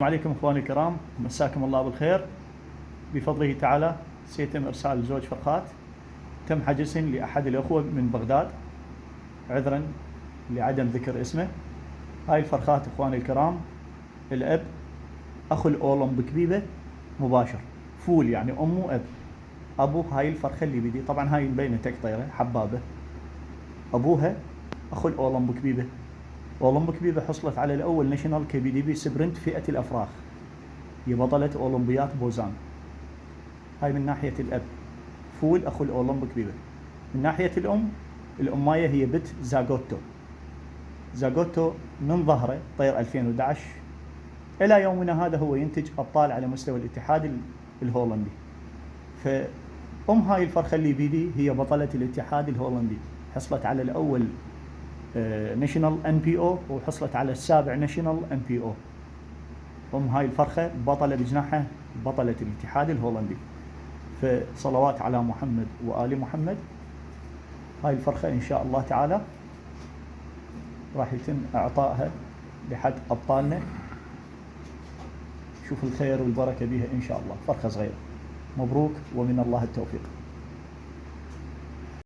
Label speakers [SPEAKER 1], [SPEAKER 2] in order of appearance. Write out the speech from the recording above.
[SPEAKER 1] السلام عليكم اخواني الكرام، مساكم الله بالخير. بفضله تعالى سيتم ارسال زوج فرخات تم حجزهن لاحد الاخوه من بغداد، عذرا لعدم ذكر اسمه. هاي الفرخات اخواني الكرام، الاب اخو الاولم بكبيبه مباشر، فول يعني امه اب. ابو هاي الفرخه اللي بدي، طبعا هاي مبينه تقطيره حبابه. ابوها اخو الاولم بكبيبه. اولم بكبيبه حصلت على الاول ناشونال KBDB سبرنت فئه الافراخ، هي بطلة أولمبيات بوزان. هاي من ناحية الأب، فول أخو الأولمبيك بيبه. من ناحية الأم، الأماية هي بت زاغوتو. زاغوتو من ظهره طير 2011 إلى يومنا هذا هو ينتج أبطال على مستوى الاتحاد الهولندي. فأم هاي الفرخة اللي بيدي هي بطلة الاتحاد الهولندي، حصلت على الأول ناشونال NPO، وحصلت على السابع ناشونال NPO. أم هاي الفرخة بطلة بجناحها بطلة الاتحاد الهولندي. فصلوات على محمد وآل محمد. هاي الفرخة إن شاء الله تعالى راح يتم إعطائها لحد أبطالنا. شوف الخير والبركة بها إن شاء الله. فرخة صغيرة، مبروك ومن الله التوفيق.